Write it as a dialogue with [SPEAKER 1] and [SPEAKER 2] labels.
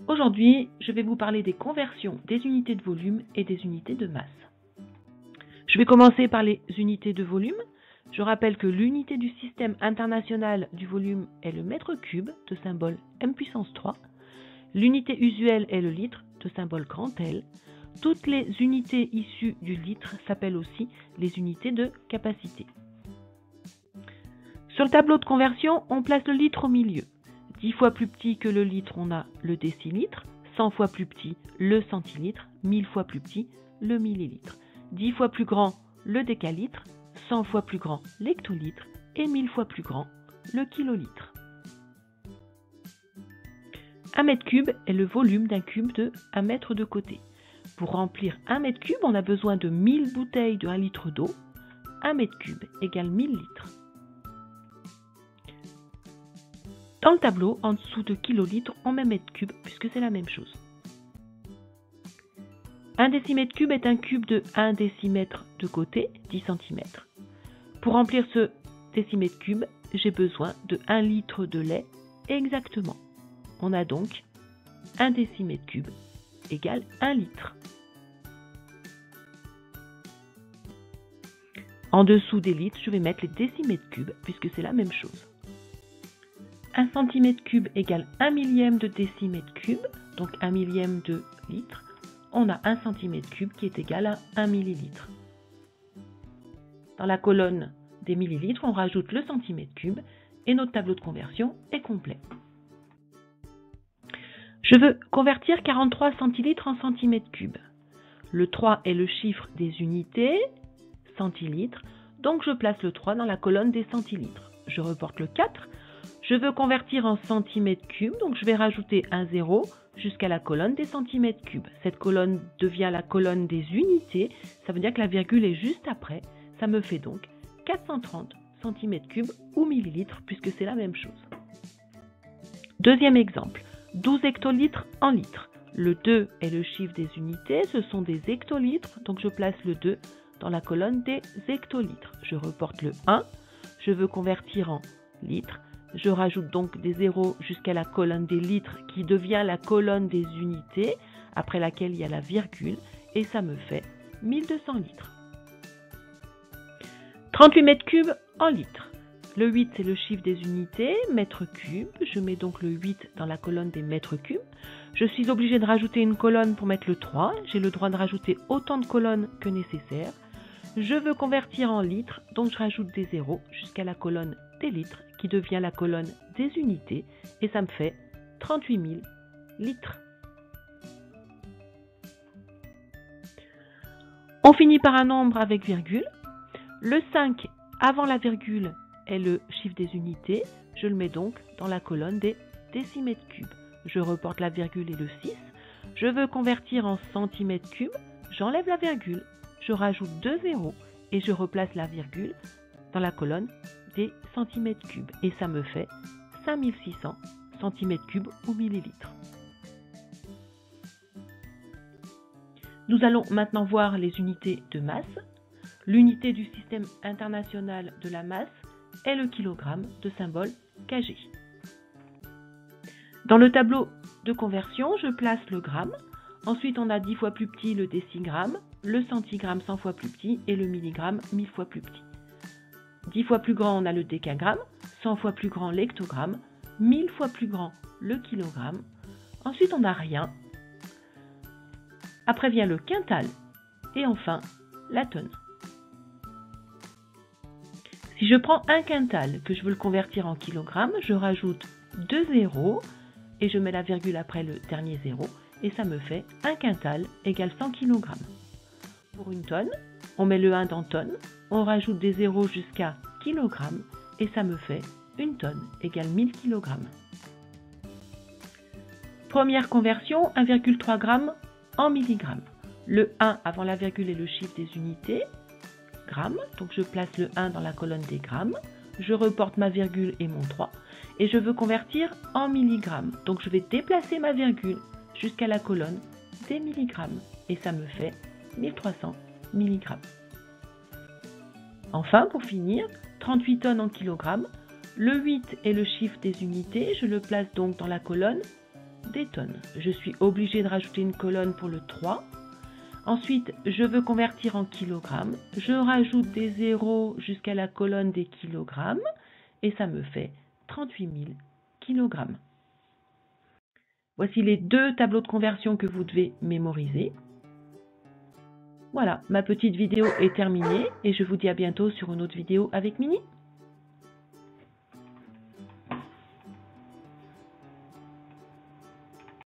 [SPEAKER 1] Aujourd'hui, je vais vous parler des conversions des unités de volume et des unités de masse. Je vais commencer par les unités de volume. Je rappelle que l'unité du système international du volume est le mètre cube, de symbole m puissance 3. L'unité usuelle est le litre, de symbole grand L. Toutes les unités issues du litre s'appellent aussi les unités de capacité. Sur le tableau de conversion, on place le litre au milieu. 10 fois plus petit que le litre, on a le décilitre. 100 fois plus petit, le centilitre. 1000 fois plus petit, le millilitre. 10 fois plus grand, le décalitre. 100 fois plus grand, l'hectolitre. Et 1000 fois plus grand, le kilolitre. Un mètre cube est le volume d'un cube de 1 mètre de côté. Pour remplir 1 mètre cube, on a besoin de 1000 bouteilles de 1 litre d'eau. 1 mètre cube égale 1000 litres. Dans le tableau, en dessous de kilolitre, on met mètre cube puisque c'est la même chose. 1 décimètre cube est un cube de 1 décimètre de côté, 10 cm. Pour remplir ce décimètre cube, j'ai besoin de 1 litre de lait exactement. On a donc 1 décimètre cube égale 1 litre. En dessous des litres, je vais mettre les décimètres cubes puisque c'est la même chose. 1 centimètre cube égale 1 millième de décimètre cube, donc 1 millième de litre. On a 1 centimètre cube qui est égal à 1 millilitre. Dans la colonne des millilitres, on rajoute le centimètre cube et notre tableau de conversion est complet. Je veux convertir 43 centilitres en centimètres cubes. Le 3 est le chiffre des unités, centilitres, donc je place le 3 dans la colonne des centilitres. Je reporte le 4. Je veux convertir en centimètres cubes, donc je vais rajouter un 0 jusqu'à la colonne des centimètres cubes. Cette colonne devient la colonne des unités, ça veut dire que la virgule est juste après. Ça me fait donc 430 centimètres cubes ou millilitres, puisque c'est la même chose. Deuxième exemple, 12 hectolitres en litres. Le 2 est le chiffre des unités, ce sont des hectolitres, donc je place le 2 dans la colonne des hectolitres. Je reporte le 1, je veux convertir en litres. Je rajoute donc des zéros jusqu'à la colonne des litres qui devient la colonne des unités, après laquelle il y a la virgule, et ça me fait 1200 litres. 38 mètres cubes en litres. Le 8, c'est le chiffre des unités, mètres cubes. Je mets donc le 8 dans la colonne des mètres cubes. Je suis obligée de rajouter une colonne pour mettre le 3. J'ai le droit de rajouter autant de colonnes que nécessaire. Je veux convertir en litres, donc je rajoute des zéros jusqu'à la colonne des litres, qui devient la colonne des unités, et ça me fait 38 000 litres. On finit par un nombre avec virgule. Le 5 avant la virgule est le chiffre des unités, je le mets donc dans la colonne des décimètres cubes. Je reporte la virgule et le 6. Je veux convertir en centimètres cubes, j'enlève la virgule, je rajoute 2 zéros et je replace la virgule dans la colonne des centimètres cubes. Et ça me fait 5600 centimètres cubes ou millilitres. Nous allons maintenant voir les unités de masse. L'unité du système international de la masse est le kilogramme, de symbole kg. Dans le tableau de conversion, je place le gramme. Ensuite, on a 10 fois plus petit le décigramme, le centigramme 100 fois plus petit et le milligramme 1000 fois plus petit. 10 fois plus grand, on a le décagramme, 100 fois plus grand l'hectogramme, 1000 fois plus grand le kilogramme. Ensuite, on n'a rien. Après vient le quintal et enfin la tonne. Si je prends un quintal que je veux le convertir en kilogramme, je rajoute 2 zéros et je mets la virgule après le dernier zéro et ça me fait un quintal égale 100 kg. Pour une tonne, on met le 1 dans tonne, on rajoute des zéros jusqu'à kilogramme et ça me fait une tonne égale 1000 kg. Première conversion, 1,3 g en milligrammes. Le 1 avant la virgule est le chiffre des unités, grammes, donc je place le 1 dans la colonne des grammes, je reporte ma virgule et mon 3, et je veux convertir en milligrammes, donc je vais déplacer ma virgule jusqu'à la colonne des milligrammes, et ça me fait 1300 milligrammes. Enfin, pour finir, 38 tonnes en kilogrammes, le 8 est le chiffre des unités, je le place donc dans la colonne des tonnes. Je suis obligée de rajouter une colonne pour le 3. Ensuite, je veux convertir en kilogrammes. Je rajoute des zéros jusqu'à la colonne des kilogrammes et ça me fait 38 000 kilogrammes. Voici les 2 tableaux de conversion que vous devez mémoriser. Voilà, ma petite vidéo est terminée et je vous dis à bientôt sur une autre vidéo avec Mini.